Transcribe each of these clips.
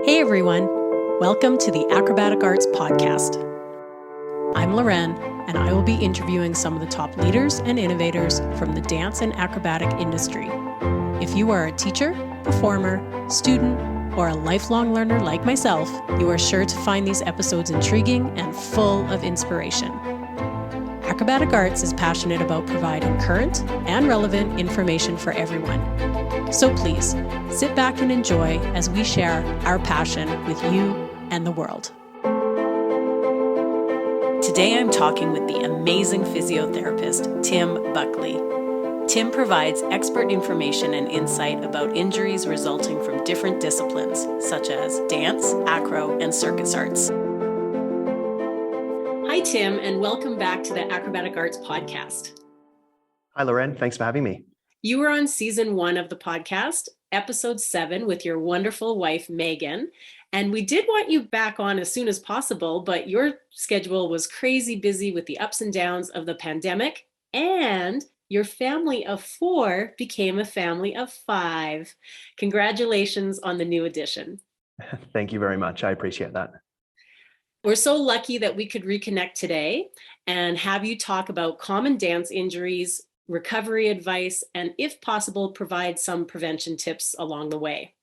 Hey everyone, welcome to the Acrobatic Arts Podcast. I'm Loren, and I will be interviewing some of the top leaders and innovators from the dance and acrobatic industry. If you are a teacher, performer, student, or a lifelong learner like myself, you are sure to find these episodes intriguing and full of inspiration. Acrobatic Arts is passionate about providing current and relevant information for everyone. So please, sit back and enjoy as we share our passion with you and the world. Today I'm talking with the amazing physiotherapist, Tim Buckley. Tim provides expert information and insight about injuries resulting from different disciplines, such as dance, acro, and circus arts. Hi, Tim, and welcome back to the Acrobatic Arts Podcast. Hi, Loren. Thanks for having me. You were on season 1 of the podcast, episode 7, with your wonderful wife, Megan. And we did want you back on as soon as possible, but your schedule was crazy busy with the ups and downs of the pandemic, and your family of 4 became a family of 5. Congratulations on the new addition. Thank you very much. I appreciate that. We're so lucky that we could reconnect today and have you talk about common dance injuries, recovery advice, and if possible, provide some prevention tips along the way.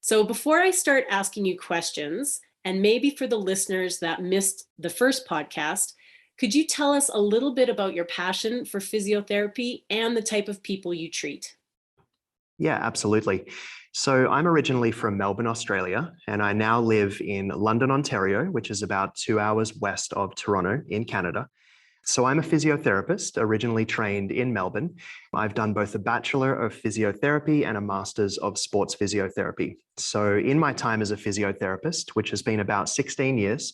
So before I start asking you questions, and maybe for the listeners that missed the first podcast, could you tell us a little bit about your passion for physiotherapy and the type of people you treat? Yeah, absolutely. So I'm originally from Melbourne, Australia, and I now live in London, Ontario, which is about 2 hours west of Toronto in Canada. So I'm a physiotherapist, originally trained in Melbourne. I've done both a Bachelor of Physiotherapy and a Master's of Sports Physiotherapy. So in my time as a physiotherapist, which has been about 16 years,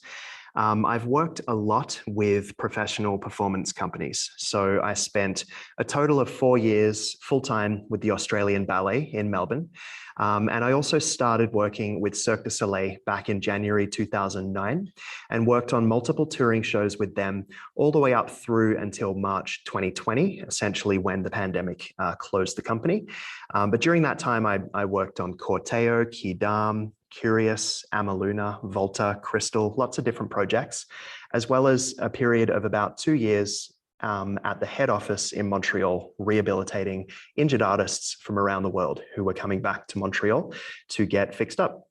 I've worked a lot with professional performance companies. So I spent a total of 4 years full-time with the Australian Ballet in Melbourne. And I also started working with Cirque du Soleil back in January 2009 and worked on multiple touring shows with them all the way up through until March 2020, essentially when the pandemic closed the company. But during that time, I worked on Corteo, Quidam, Curious, Amaluna, Volta, Crystal, lots of different projects, as well as a period of about 2 years at the head office in Montreal, rehabilitating injured artists from around the world who were coming back to Montreal to get fixed up.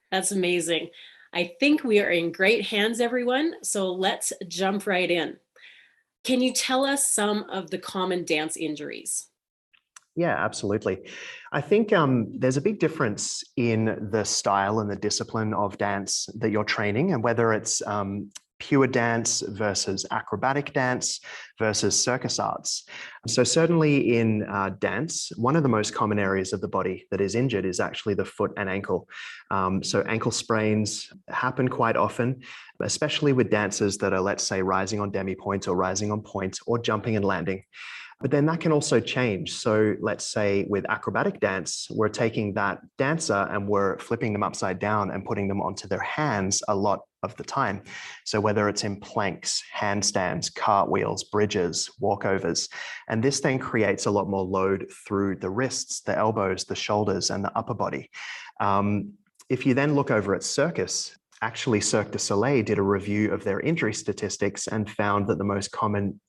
That's amazing. I think we are in great hands, everyone. So let's jump right in. Can you tell us some of the common dance injuries? Yeah, absolutely. I think there's a big difference in the style and the discipline of dance that you're training, and whether it's pure dance versus acrobatic dance versus circus arts. So certainly in dance, one of the most common areas of the body that is injured is actually the foot and ankle. So ankle sprains happen quite often, especially with dancers that are, let's say, rising on demi-pointe or rising on pointe or jumping and landing. But then that can also change. So let's say with acrobatic dance, we're taking that dancer and we're flipping them upside down and putting them onto their hands a lot of the time. So whether it's in planks, handstands, cartwheels, bridges, walkovers, and this then creates a lot more load through the wrists, the elbows, the shoulders, and the upper body. If you then look over at circus, actually Cirque du Soleil did a review of their injury statistics and found that the most common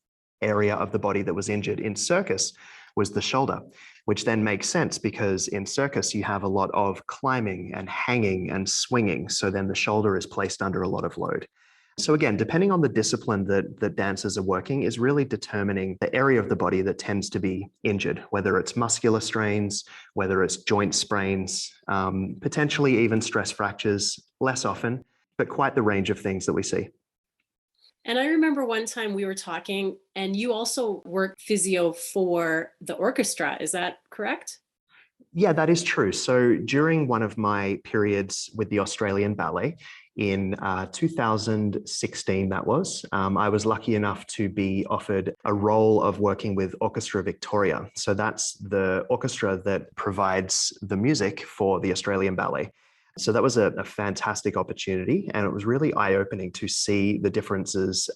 area of the body that was injured in circus was the shoulder, which then makes sense because in circus you have a lot of climbing and hanging and swinging. So then the shoulder is placed under a lot of load. So again, depending on the discipline that dancers are working is really determining the area of the body that tends to be injured, whether it's muscular strains, whether it's joint sprains, potentially even stress fractures, less often, but quite the range of things that we see. And I remember one time we were talking and you also work physio for the orchestra. Is that correct? Yeah, that is true. So during one of my periods with the Australian Ballet in 2016, that was, I was lucky enough to be offered a role of working with Orchestra Victoria. So that's the orchestra that provides the music for the Australian Ballet. So that was a fantastic opportunity, and it was really eye-opening to see the differences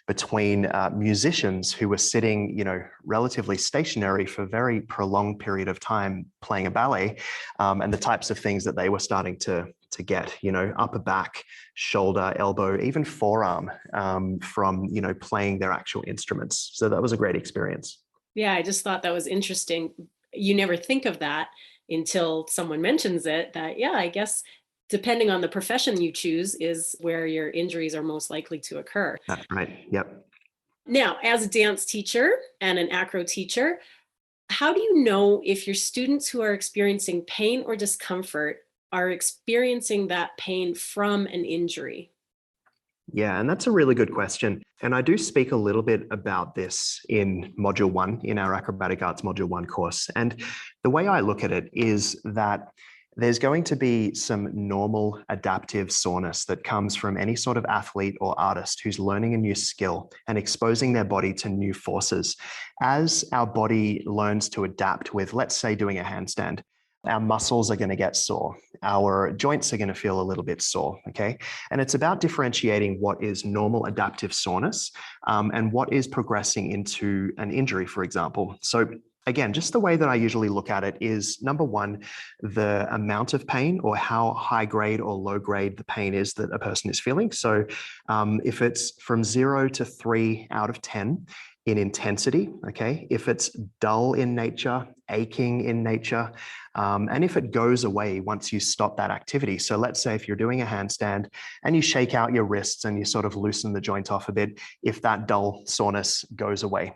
between musicians who were sitting, relatively stationary for a very prolonged period of time playing a ballet, and the types of things that they were starting to get, upper back, shoulder, elbow, even forearm from, playing their actual instruments. So that was a great experience. Yeah, I just thought that was interesting. You never think of that until someone mentions it, that, yeah, I guess depending on the profession you choose is where your injuries are most likely to occur. That's right. Yep. Now, as a dance teacher and an acro teacher, how do you know if your students who are experiencing pain or discomfort are experiencing that pain from an injury? Yeah, and that's a really good question. And I do speak a little bit about this in Module 1, in our Acrobatic Arts Module 1 course. And the way I look at it is that there's going to be some normal adaptive soreness that comes from any sort of athlete or artist who's learning a new skill and exposing their body to new forces. As our body learns to adapt with, let's say, doing a handstand, our muscles are going to get sore. Our joints are going to feel a little bit sore, okay? And it's about differentiating what is normal adaptive soreness and what is progressing into an injury, for example. So again, just the way that I usually look at it is, number one, the amount of pain or how high grade or low grade the pain is that a person is feeling. So if it's from 0 to 3 out of 10, in intensity, okay? If it's dull in nature, aching in nature, and if it goes away once you stop that activity. So let's say if you're doing a handstand and you shake out your wrists and you sort of loosen the joint off a bit, if that dull soreness goes away.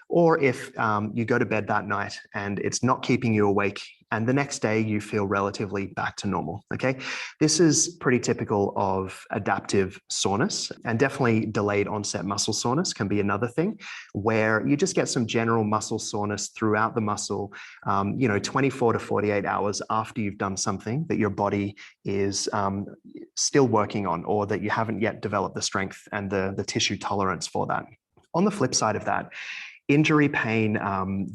Or if you go to bed that night and it's not keeping you awake, and the next day you feel relatively back to normal, okay? This is pretty typical of adaptive soreness, and definitely delayed onset muscle soreness can be another thing, where you just get some general muscle soreness throughout the muscle, 24 to 48 hours after you've done something that your body is still working on, or that you haven't yet developed the strength and the tissue tolerance for that. On the flip side of that, injury pain,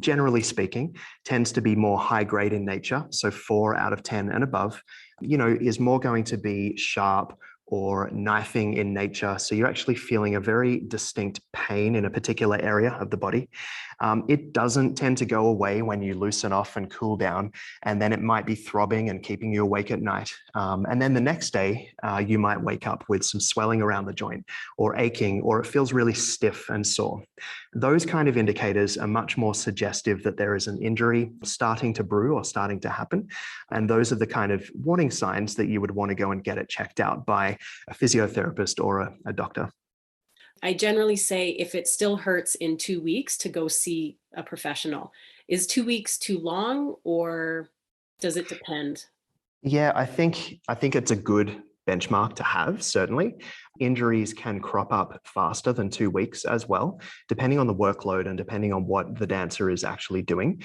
generally speaking, tends to be more high grade in nature. So 4 out of 10 and above, is more going to be sharp or knifing in nature. So you're actually feeling a very distinct pain in a particular area of the body. It doesn't tend to go away when you loosen off and cool down, and then it might be throbbing and keeping you awake at night. And then the next day, you might wake up with some swelling around the joint or aching, or it feels really stiff and sore. Those kind of indicators are much more suggestive that there is an injury starting to brew or starting to happen. And those are the kind of warning signs that you would want to go and get it checked out by a physiotherapist or a doctor. I generally say if it still hurts in 2 weeks, to go see a professional. Is 2 weeks too long, or does it depend? Yeah, I think it's a good benchmark to have, certainly. Injuries can crop up faster than 2 weeks as well, depending on the workload and depending on what the dancer is actually doing.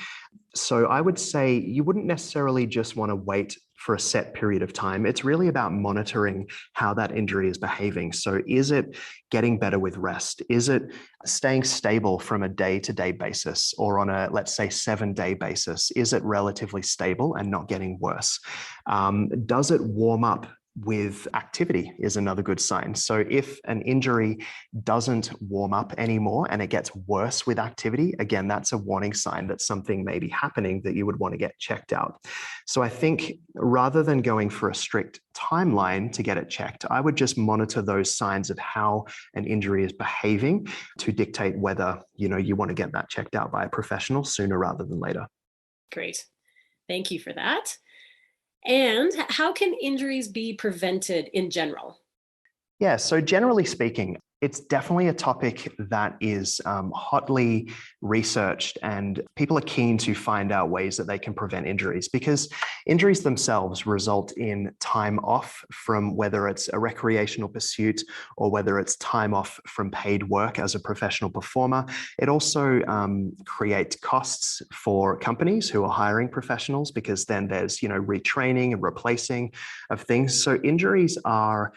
So I would say you wouldn't necessarily just want to wait for a set period of time. It's really about monitoring how that injury is behaving. So is it getting better with rest? Is it staying stable from a day-to-day basis, or on a, let's say, 7-day basis? Is it relatively stable and not getting worse? Does it warm up with activity is another good sign. So if an injury doesn't warm up anymore and it gets worse with activity, again, that's a warning sign that something may be happening that you would want to get checked out. So I think rather than going for a strict timeline to get it checked, I would just monitor those signs of how an injury is behaving to dictate whether, you want to get that checked out by a professional sooner rather than later. Great. Thank you for that. And how can injuries be prevented in general? Yeah, so generally speaking, it's definitely a topic that is hotly researched, and people are keen to find out ways that they can prevent injuries, because injuries themselves result in time off from whether it's a recreational pursuit or whether it's time off from paid work as a professional performer. It also creates costs for companies who are hiring professionals, because then there's, retraining and replacing of things. So injuries are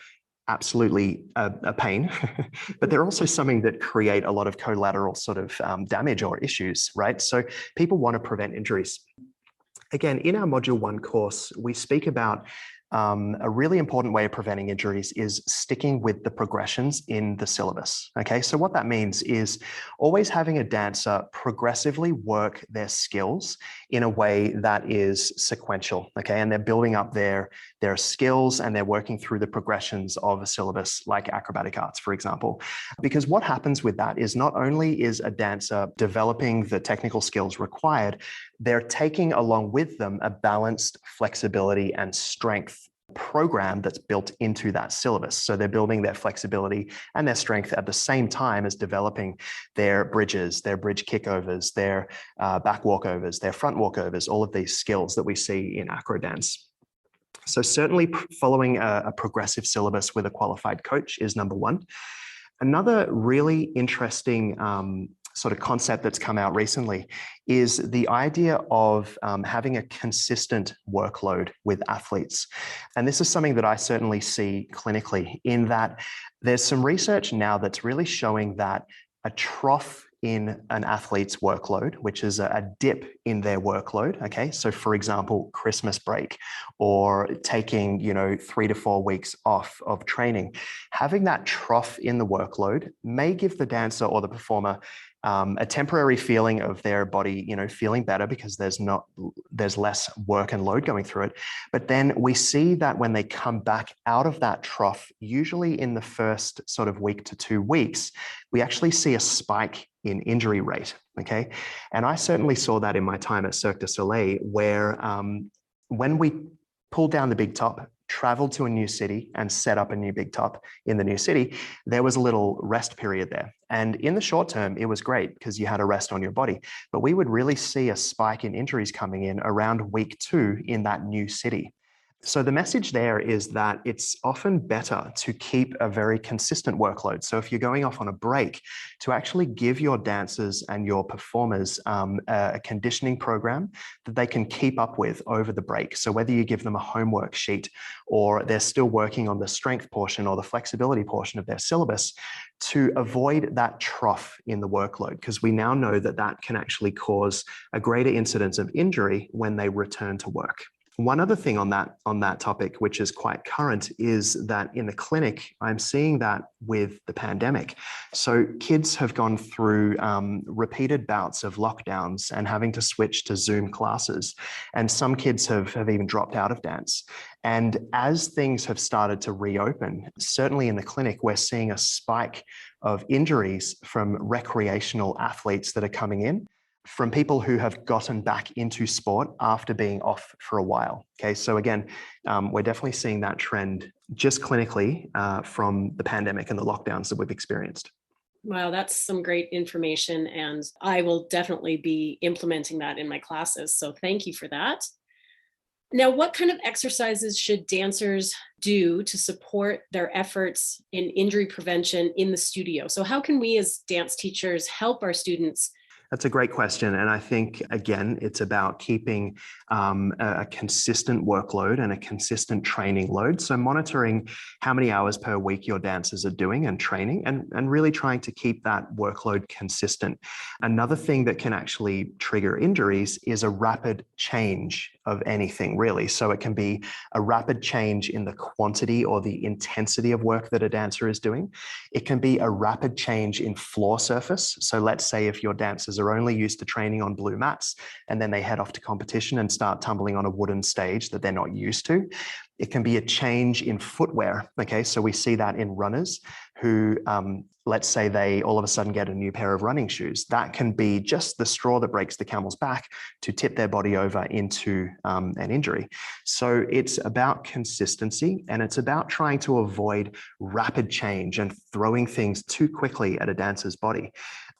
absolutely a pain, but they're also something that create a lot of collateral sort of damage or issues, right? So people want to prevent injuries. Again, in our Module 1 course, we speak about a really important way of preventing injuries is sticking with the progressions in the syllabus. Okay, so what that means is always having a dancer progressively work their skills in a way that is sequential. Okay, and they're building up their skills and they're working through the progressions of a syllabus like acrobatic arts, for example. Because what happens with that is not only is a dancer developing the technical skills required, they're taking along with them a balanced flexibility and strength program that's built into that syllabus. So they're building their flexibility and their strength at the same time as developing their bridges, their bridge kickovers, their back walkovers, their front walkovers, all of these skills that we see in acro dance. So certainly following a progressive syllabus with a qualified coach is number one. Another really interesting sort of concept that's come out recently is the idea of having a consistent workload with athletes. And this is something that I certainly see clinically, in that there's some research now that's really showing that a trough in an athlete's workload, which is a dip in their workload. Okay, so for example, Christmas break or taking 3 to 4 weeks off of training, having that trough in the workload may give the dancer or the performer a temporary feeling of their body, feeling better because there's less work and load going through it. But then we see that when they come back out of that trough, usually in the first sort of week to 2 weeks, we actually see a spike in injury rate. Okay. And I certainly saw that in my time at Cirque du Soleil, where when we pulled down the big top, traveled to a new city and set up a new big top in the new city, there was a little rest period there. And in the short term, it was great because you had a rest on your body. But we would really see a spike in injuries coming in around week 2 in that new city. So the message there is that it's often better to keep a very consistent workload. So if you're going off on a break, to actually give your dancers and your performers a conditioning program that they can keep up with over the break. So whether you give them a homework sheet or they're still working on the strength portion or the flexibility portion of their syllabus, to avoid that trough in the workload, because we now know that that can actually cause a greater incidence of injury when they return to work. One other thing on that topic, which is quite current, is that in the clinic, I'm seeing that with the pandemic. So kids have gone through repeated bouts of lockdowns and having to switch to Zoom classes. And some kids have even dropped out of dance. And as things have started to reopen, certainly in the clinic, we're seeing a spike of injuries from recreational athletes that are coming in, from people who have gotten back into sport after being off for a while. Okay, so again, we're definitely seeing that trend just clinically from the pandemic and the lockdowns that we've experienced. Wow, that's some great information, and I will definitely be implementing that in my classes. So thank you for that. Now, what kind of exercises should dancers do to support their efforts in injury prevention in the studio? So how can we as dance teachers help our students? That's a great question. And I think, again, it's about keeping a consistent workload and a consistent training load. So monitoring how many hours per week your dancers are doing and training, and really trying to keep that workload consistent. Another thing that can actually trigger injuries is a rapid change of anything, really. So it can be a rapid change in the quantity or the intensity of work that a dancer is doing. It can be a rapid change in floor surface. So let's say if your dancers are only used to training on blue mats and then they head off to competition and start tumbling on a wooden stage that they're not used to. It can be a change in footwear. Okay, so we see that in runners who, let's say they all of a sudden get a new pair of running shoes. That can be just the straw that breaks the camel's back to tip their body over into an injury. So it's about consistency, and it's about trying to avoid rapid change and throwing things too quickly at a dancer's body.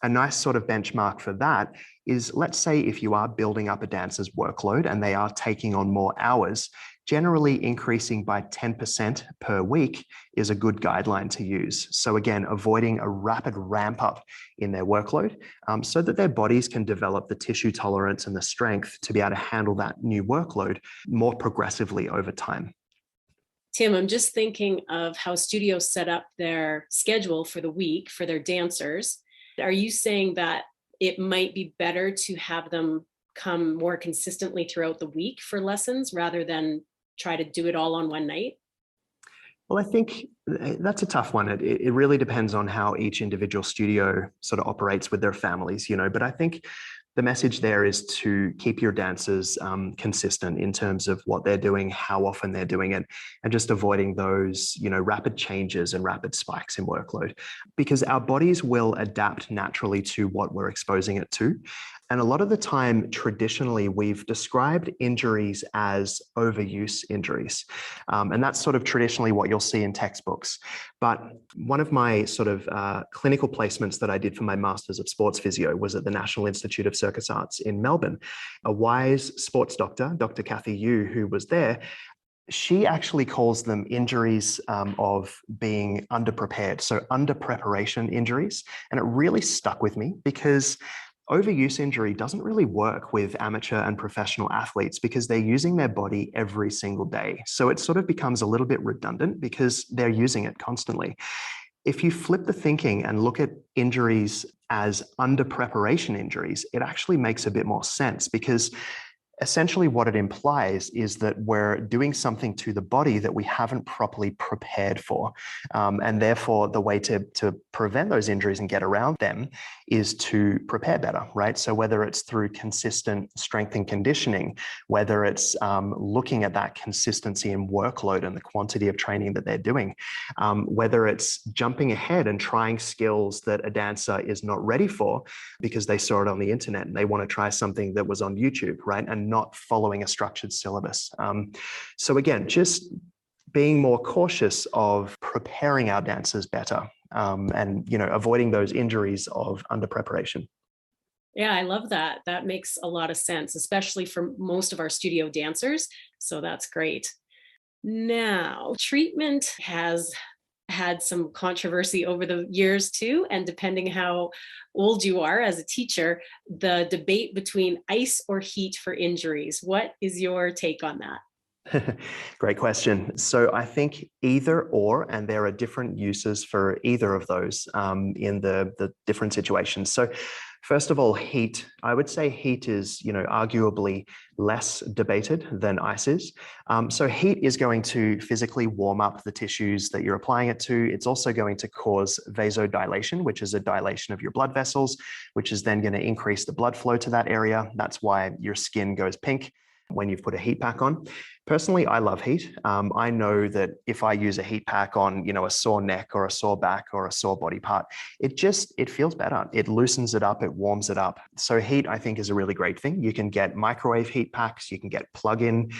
A nice sort of benchmark for that is, let's say if you are building up a dancer's workload and they are taking on more hours, generally increasing by 10% per week is a good guideline to use. So again, avoiding a rapid ramp up in their workload so that their bodies can develop the tissue tolerance and the strength to be able to handle that new workload more progressively over time. Tim, I'm just thinking of how studios set up their schedule for the week for their dancers. Are you saying that it might be better to have them come more consistently throughout the week for lessons rather than try to do it all on one night? Well, I think that's a tough one. It really depends on how each individual studio sort of operates with their families, but I think the message there is to keep your dancers consistent in terms of what they're doing, how often they're doing it, and just avoiding those, rapid changes and rapid spikes in workload, because our bodies will adapt naturally to what we're exposing it to. And a lot of the time, traditionally, we've described injuries as overuse injuries. And that's sort of traditionally what you'll see in textbooks. But one of my sort of clinical placements that I did for my Masters of Sports Physio was at the National Institute of Circus Arts in Melbourne. A wise sports doctor, Dr. Kathy Yu, who was there, she actually calls them injuries of being underprepared, so under preparation injuries. And it really stuck with me because overuse injury doesn't really work with amateur and professional athletes because they're using their body every single day. So it sort of becomes a little bit redundant because they're using it constantly. If you flip the thinking and look at injuries as under preparation injuries, it actually makes a bit more sense, because essentially what it implies is that we're doing something to the body that we haven't properly prepared for. And therefore, the way to prevent those injuries and get around them is to prepare better, right? So whether it's through consistent strength and conditioning, whether it's looking at that consistency in workload and the quantity of training that they're doing, whether it's jumping ahead and trying skills that a dancer is not ready for because they saw it on the internet and they want to try something that was on YouTube, right? And not following a structured syllabus. So again, just being more cautious of preparing our dancers better, and avoiding those injuries of under preparation. Yeah, I love that. That makes a lot of sense, especially for most of our studio dancers. So that's great. Now, treatment has had some controversy over the years too, and depending how old you are as a teacher, the debate between ice or heat for injuries. What is your take on that? Great question. So I think either or, and there are different uses for either of those in the different situations. So first of all, heat. I would say heat is, arguably less debated than ice is. So heat is going to physically warm up the tissues that you're applying it to. It's also going to cause vasodilation, which is a dilation of your blood vessels, which is then going to increase the blood flow to that area. That's why your skin goes pink when you've put a heat pack on. Personally, I love heat. I know that if I use a heat pack on, a sore neck or a sore back or a sore body part, it feels better. It loosens it up, it warms it up. So heat, I think, is a really great thing. You can get microwave heat packs, you can get plug-in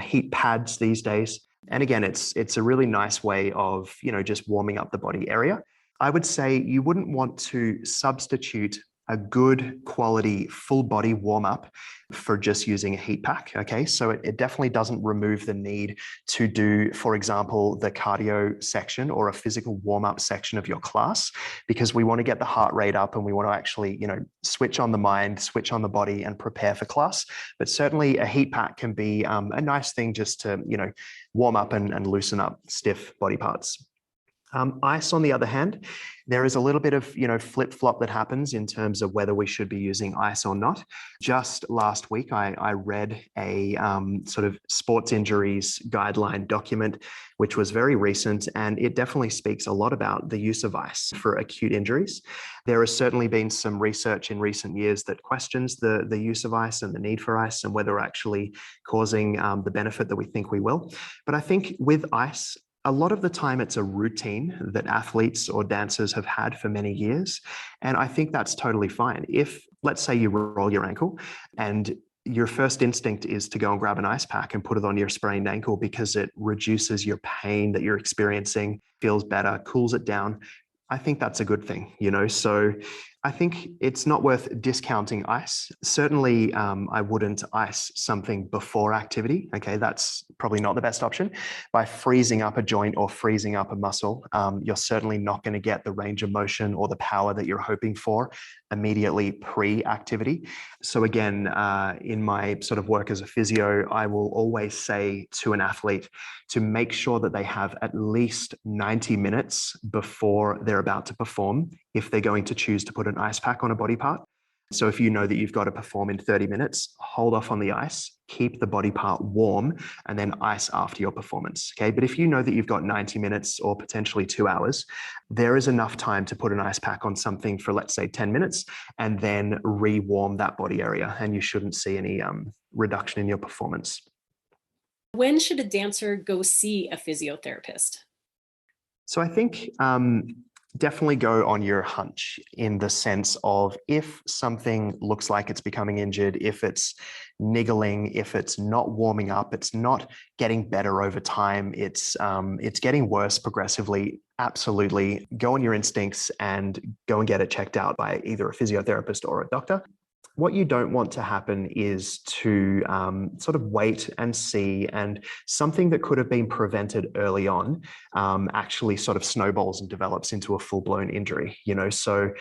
heat pads these days. And again, it's a really nice way of, just warming up the body area. I would say you wouldn't want to substitute a good quality full body warm up for just using a heat pack. Okay, so it definitely doesn't remove the need to do, for example, the cardio section or a physical warm up section of your class, because we want to get the heart rate up and we want to actually, switch on the mind, switch on the body and prepare for class. But certainly a heat pack can be a nice thing just to, warm up and loosen up stiff body parts. Ice, on the other hand, there is a little bit of, flip-flop that happens in terms of whether we should be using ice or not. Just last week, I read a sort of sports injuries guideline document, which was very recent, and it definitely speaks a lot about the use of ice for acute injuries. There has certainly been some research in recent years that questions the use of ice and the need for ice and whether we're actually causing the benefit that we think we will. But I think with ice, a lot of the time it's a routine that athletes or dancers have had for many years. And I think that's totally fine. If, let's say, you roll your ankle and your first instinct is to go and grab an ice pack and put it on your sprained ankle because it reduces your pain that you're experiencing, feels better, cools it down, I think that's a good thing, So I think it's not worth discounting ice. Certainly, I wouldn't ice something before activity. Okay, that's probably not the best option. By freezing up a joint or freezing up a muscle, you're certainly not going to get the range of motion or the power that you're hoping for immediately pre-activity. So again, in my sort of work as a physio, I will always say to an athlete to make sure that they have at least 90 minutes before they're about to perform if they're going to choose to put an ice pack on a body part. So if you know that you've got to perform in 30 minutes, hold off on the ice, keep the body part warm, and then ice after your performance. Okay. But if you know that you've got 90 minutes or potentially 2 hours, there is enough time to put an ice pack on something for, let's say, 10 minutes and then re-warm that body area. And you shouldn't see any reduction in your performance. When should a dancer go see a physiotherapist? So I think definitely go on your hunch, in the sense of if something looks like it's becoming injured, if it's niggling, if it's not warming up, it's not getting better over time, it's getting worse progressively, absolutely go on your instincts and go and get it checked out by either a physiotherapist or a doctor. What you don't want to happen is to sort of wait and see, and something that could have been prevented early on actually sort of snowballs and develops into a full-blown injury, So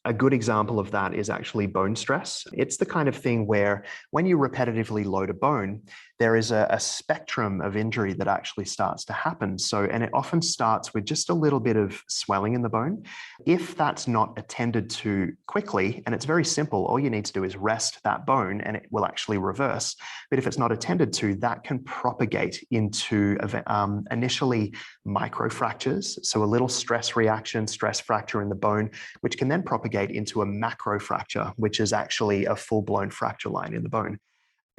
a good example of that is actually bone stress. It's the kind of thing where when you repetitively load a bone, there is a spectrum of injury that actually starts to happen. And it often starts with just a little bit of swelling in the bone. If that's not attended to quickly, and it's very simple, all you need to do is rest that bone and it will actually reverse. But if it's not attended to, that can propagate into initially microfractures. So a little stress reaction, stress fracture in the bone, which can then propagate into a macro fracture, which is actually a full-blown fracture line in the bone.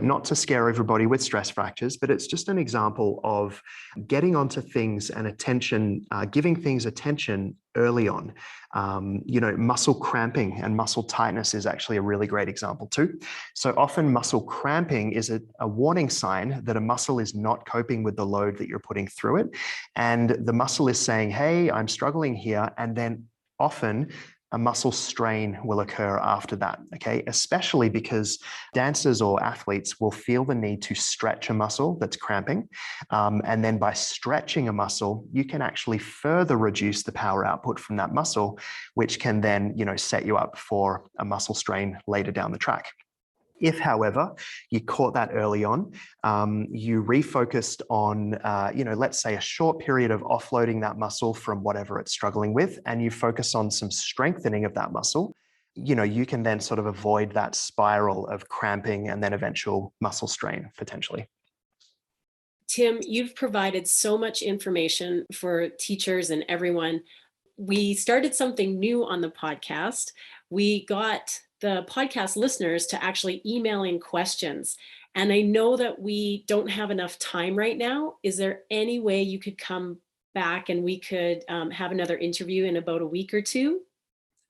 Not to scare everybody with stress fractures, but it's just an example of getting onto things and attention, giving things attention early on. Muscle cramping and muscle tightness is actually a really great example too. So often muscle cramping is a warning sign that a muscle is not coping with the load that you're putting through it. And the muscle is saying, hey, I'm struggling here. And then often a muscle strain will occur after that, okay? Especially because dancers or athletes will feel the need to stretch a muscle that's cramping. And then by stretching a muscle, you can actually further reduce the power output from that muscle, which can then, set you up for a muscle strain later down the track. If, however, you caught that early on, you refocused on, let's say a short period of offloading that muscle from whatever it's struggling with, and you focus on some strengthening of that muscle, you can then sort of avoid that spiral of cramping and then eventual muscle strain potentially. Tim, you've provided so much information for teachers and everyone. We started something new on the podcast. We got the podcast listeners to actually email in questions. And I know that we don't have enough time right now. Is there any way you could come back and we could have another interview in about a week or two?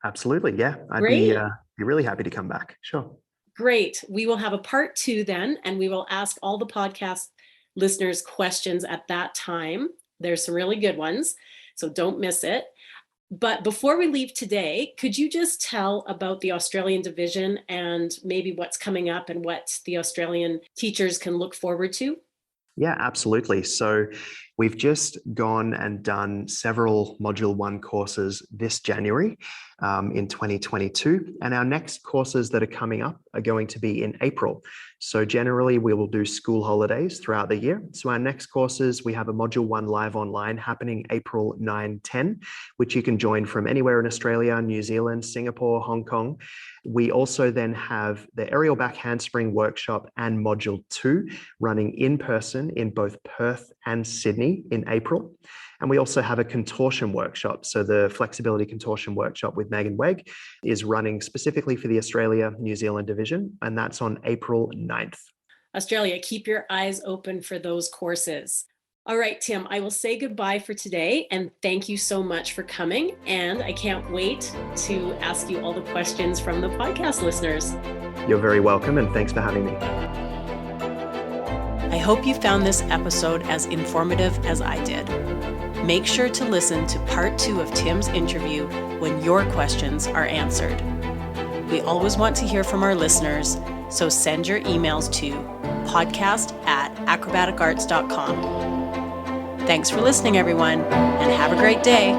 Absolutely. Yeah. I'd be really happy to come back. Sure. Great. We will have a part 2 then, and we will ask all the podcast listeners questions at that time. There's some really good ones, so don't miss it. But before we leave today, could you just tell about the Australian division and maybe what's coming up and what the Australian teachers can look forward to? Yeah, absolutely. So we've just gone and done several Module 1 courses this January in 2022. And our next courses that are coming up are going to be in April. So generally, we will do school holidays throughout the year. So our next courses, we have a Module 1 live online happening April 9-10, which you can join from anywhere in Australia, New Zealand, Singapore, Hong Kong. We also then have the aerial back handspring workshop and Module 2 running in person in both Perth and Sydney in April. And we also have a contortion workshop. So the flexibility contortion workshop with Megan Wegg is running specifically for the Australia, New Zealand division, and that's on April 9th. Australia, keep your eyes open for those courses. All right, Tim, I will say goodbye for today, and thank you so much for coming. And I can't wait to ask you all the questions from the podcast listeners. You're very welcome, and thanks for having me. I hope you found this episode as informative as I did. Make sure to listen to part 2 of Tim's interview when your questions are answered. We always want to hear from our listeners, so send your emails to podcast@acrobaticarts.com. Thanks for listening, everyone, and have a great day.